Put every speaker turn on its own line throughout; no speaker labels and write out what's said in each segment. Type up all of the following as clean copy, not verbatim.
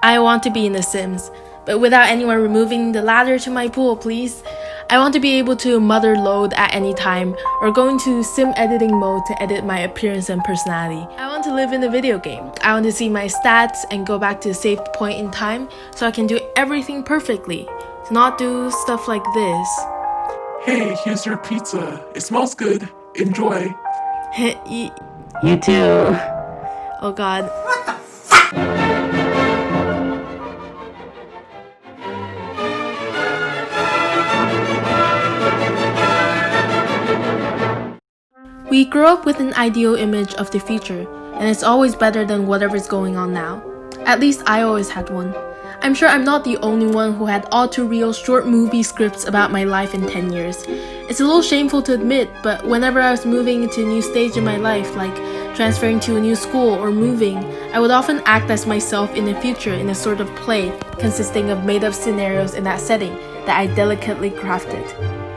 I want to be in The Sims, but without anyone removing the ladder to my pool, please. I want to be able to mother load at any time, or go into sim editing mode to edit my appearance and personality. I want to live in a video game. I want to see my stats and go back to a saved point in time so I can do everything perfectly. To not do stuff like this.
Hey, here's your pizza. It smells good. Enjoy.
You too. Oh god. We grow up with an ideal image of the future, and it's always better than whatever's going on now. At least I always had one. I'm sure I'm not the only one who had all too real short movie scripts about my life in 10 years. It's a little shameful to admit, but whenever I was moving into a new stage in my life, like transferring to a new school or moving, I would often act as myself in the future in a sort of play consisting of made-up scenarios in that setting that I delicately crafted.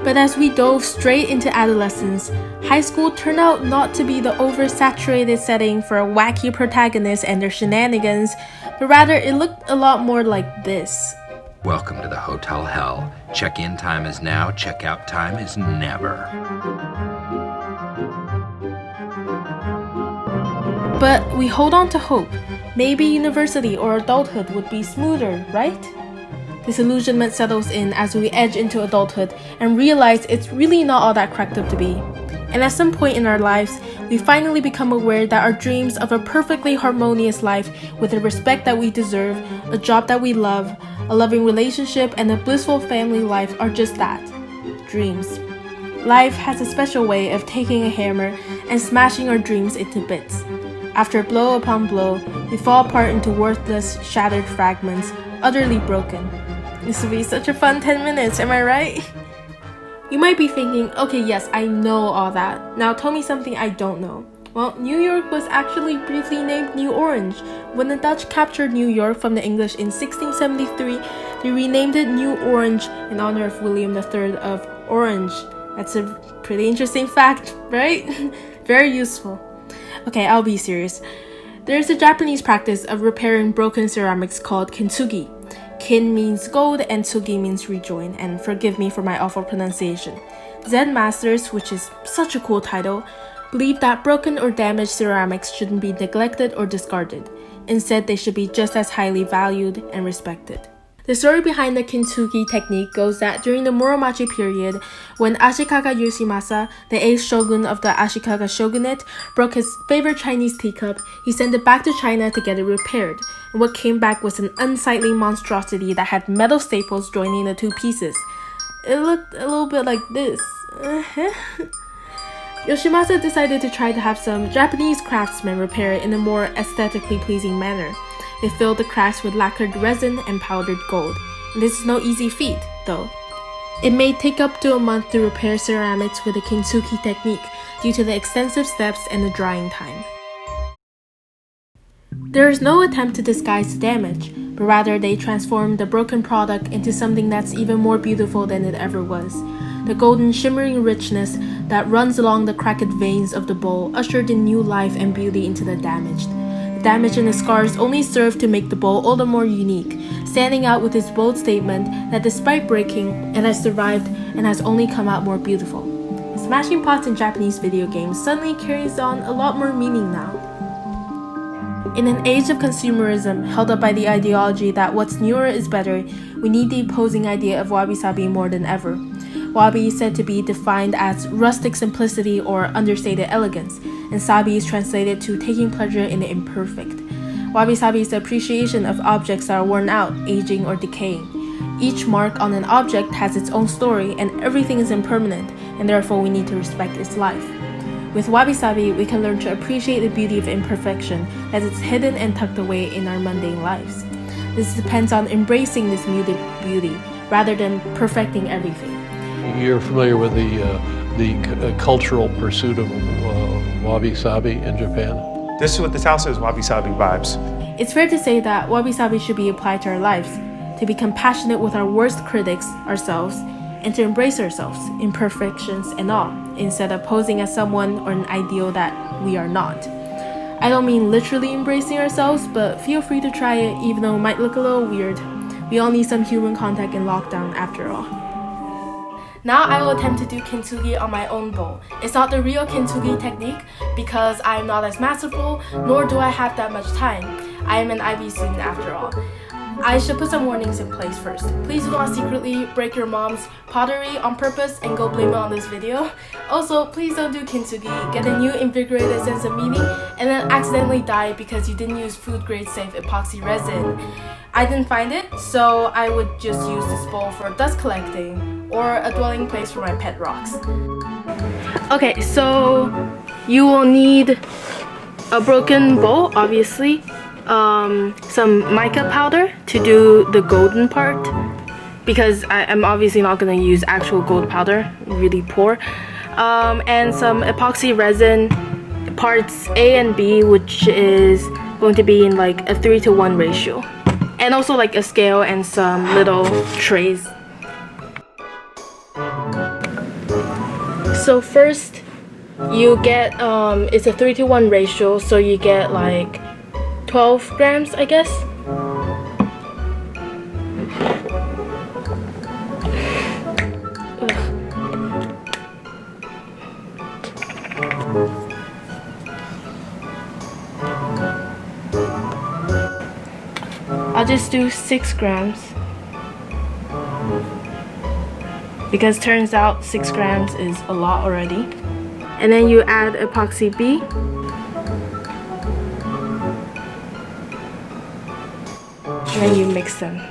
But as we dove straight into adolescence, high school turned out not to be the oversaturated setting for a wacky protagonist and their shenanigans, but rather it looked a lot more like this.
Welcome to the Hotel Hell. Check-in time is now, check-out time is never.
But we hold on to hope. Maybe university or adulthood would be smoother, right? Disillusionment settles in as we edge into adulthood and realize it's really not all that cracked up to be. And at some point in our lives, we finally become aware that our dreams of a perfectly harmonious life with the respect that we deserve, a job that we love, a loving relationship, and a blissful family life are just that, dreams. Life has a special way of taking a hammer and smashing our dreams into bits. After blow upon blow, we fall apart into worthless, shattered fragments, utterly broken. This will be such a fun 10 minutes, am I right? You might be thinking, okay, yes, I know all that. Now tell me something I don't know. Well, New York was actually briefly named New Orange. When the Dutch captured New York from the English in 1673, they renamed it New Orange in honor of William III of Orange. That's a pretty interesting fact, right? Very useful. Okay, I'll be serious. There's a Japanese practice of repairing broken ceramics called Kintsugi. Kin means gold and tsugi means rejoin, and forgive me for my awful pronunciation. Zen masters, which is such a cool title, believe that broken or damaged ceramics shouldn't be neglected or discarded. Instead, they should be just as highly valued and respected. The story behind the Kintsugi technique goes that during the Muromachi period, when Ashikaga Yoshimasa, the 8th shogun of the Ashikaga shogunate, broke his favorite Chinese teacup, he sent it back to China to get it repaired. And what came back was an unsightly monstrosity that had metal staples joining the two pieces. It looked a little bit like this. Yoshimasa decided to try to have some Japanese craftsmen repair it in a more aesthetically pleasing manner. They filled the cracks with lacquered resin and powdered gold. And this is no easy feat, though. It may take up to a month to repair ceramics with the Kintsugi technique due to the extensive steps and the drying time. There is no attempt to disguise the damage, but rather they transform the broken product into something that's even more beautiful than it ever was. The golden shimmering richness that runs along the cracked veins of the bowl ushered in new life and beauty into the damaged. The damage and the scars only serve to make the bowl all the more unique, standing out with its bold statement that despite breaking, it has survived and has only come out more beautiful. Smashing pots in Japanese video games suddenly carries on a lot more meaning now. In an age of consumerism held up by the ideology that what's newer is better, we need the opposing idea of wabi-sabi more than ever. Wabi is said to be defined as rustic simplicity or understated elegance, and sabi is translated to taking pleasure in the imperfect. Wabi-sabi is the appreciation of objects that are worn out, aging, or decaying. Each mark on an object has its own story, and everything is impermanent, and therefore we need to respect its life. With wabi-sabi, we can learn to appreciate the beauty of imperfection as it's hidden and tucked away in our mundane lives. This depends on embracing this muted beauty, rather than perfecting everything.
You're familiar with the cultural pursuit of wabi-sabi in Japan?
This is what this house is, wabi-sabi vibes.
It's fair to say that wabi-sabi should be applied to our lives, to be compassionate with our worst critics, ourselves, and to embrace ourselves, imperfections and all, instead of posing as someone or an ideal that we are not. I don't mean literally embracing ourselves, but feel free to try it even though it might look a little weird. We all need some human contact in lockdown after all. Now I will attempt to do Kintsugi on my own bow. It's not the real Kintsugi technique because I'm not as masterful, nor do I have that much time. I am an IB student after all. I should put some warnings in place first. Please do not secretly break your mom's pottery on purpose and go blame it on this video. Also, please don't do Kintsugi, get a new invigorated sense of meaning, and then accidentally die because you didn't use food grade safe epoxy resin. I didn't find it, so I would just use this bowl for dust collecting or a dwelling place for my pet rocks. Okay, so you will need a broken bowl, obviously. Some mica powder to do the golden part because I'm obviously not going to use actual gold powder, really poor, and some epoxy resin parts A and B, which is going to be in like a 3:1 ratio, and also like a scale and some little trays. So first you get it's a 3:1 ratio, so you get like 12 grams, I guess. Ugh. I'll just do 6 grams because turns out 6 grams is a lot already. And then you add epoxy B. And then you mix them.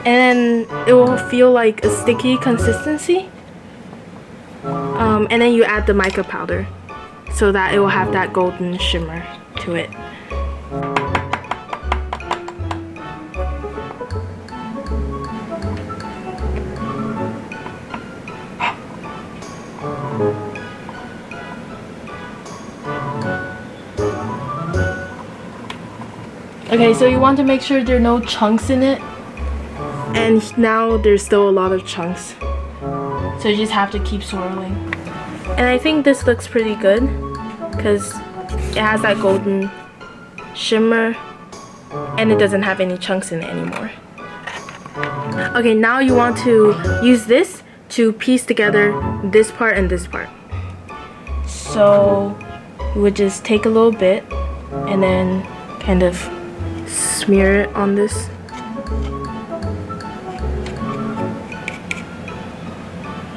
And then it will feel like a sticky consistency. And then you add the mica powder so that it will have that golden shimmer to it. Okay, so you want to make sure there are no chunks in it. And now there's still a lot of chunks. So you just have to keep swirling. And I think this looks pretty good because it has that golden shimmer and it doesn't have any chunks in it anymore. Okay, now you want to use this to piece together this part and this part. So you would just take a little bit and then kind of smear it on this.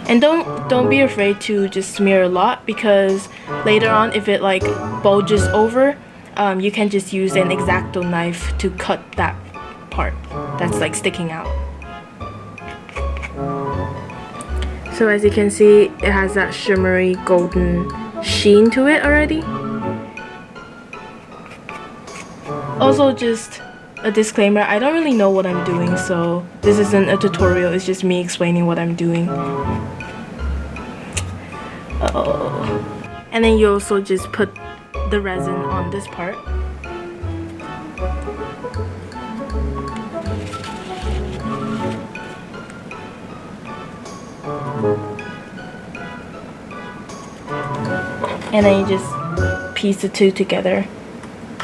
And don't be afraid to just smear a lot because later on if it like bulges over, you can just use an X-Acto knife to cut that part that's like sticking out. So as you can see, it has that shimmery golden sheen to it already. Also, just a disclaimer, I don't really know what I'm doing, so this isn't a tutorial, it's just me explaining what I'm doing. And then you also just put the resin on this part. And then you just piece the two together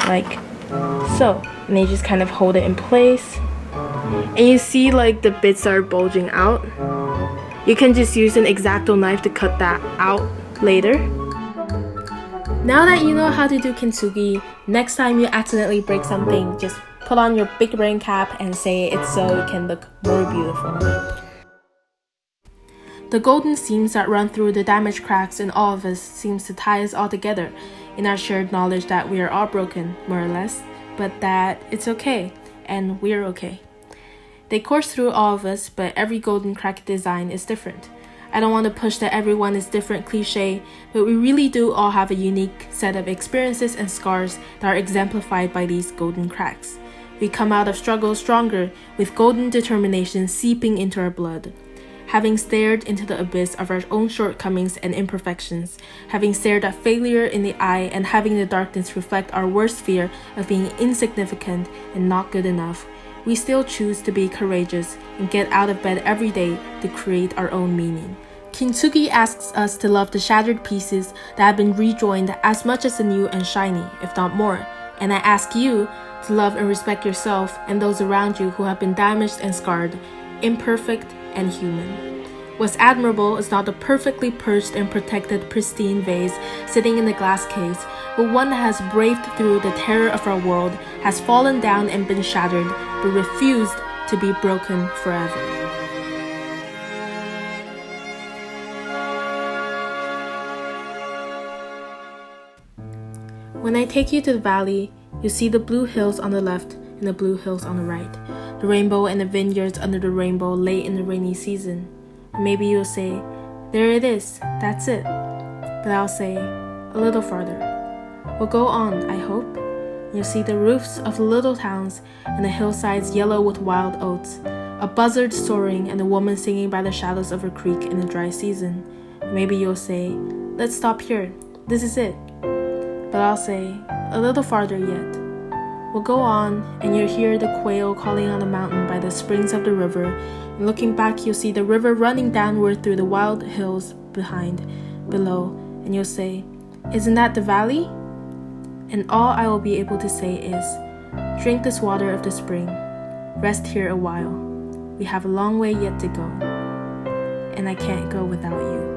like so. And you just kind of hold it in place. And you see like the bits are bulging out. You can just use an X-Acto knife to cut that out later. Now that you know how to do Kintsugi, next time you accidentally break something, just put on your big brain cap and say it's so it can look more beautiful. The golden seams that run through the damaged cracks in all of us seems to tie us all together in our shared knowledge that we are all broken, more or less, but that it's okay, and we're okay. They course through all of us, but every golden crack design is different. I don't want to push that everyone is different cliche, but we really do all have a unique set of experiences and scars that are exemplified by these golden cracks. We come out of struggle stronger, with golden determination seeping into our blood. Having stared into the abyss of our own shortcomings and imperfections, having stared at failure in the eye and having the darkness reflect our worst fear of being insignificant and not good enough, we still choose to be courageous and get out of bed every day to create our own meaning. Kintsugi asks us to love the shattered pieces that have been rejoined as much as the new and shiny, if not more. And I ask you to love and respect yourself and those around you who have been damaged and scarred, imperfect and human. What's admirable is not the perfectly purged and protected pristine vase sitting in the glass case, but one that has braved through the terror of our world, has fallen down and been shattered, but refused to be broken forever. When I take you to the valley, you see the blue hills on the left and the blue hills on the right, the rainbow and the vineyards under the rainbow late in the rainy season. And maybe you'll say, there it is, that's it. But I'll say, a little farther. We'll go on, I hope. You'll see the roofs of the little towns and the hillsides yellow with wild oats, a buzzard soaring and a woman singing by the shallows of a creek in the dry season. And maybe you'll say, let's stop here, this is it. But I'll say, a little farther yet. We'll go on, and you'll hear the quail calling on the mountain by the springs of the river, and looking back you'll see the river running downward through the wild hills below, and you'll say, isn't that the valley? And all I will be able to say is, drink this water of the spring, rest here a while. We have a long way yet to go, and I can't go without you.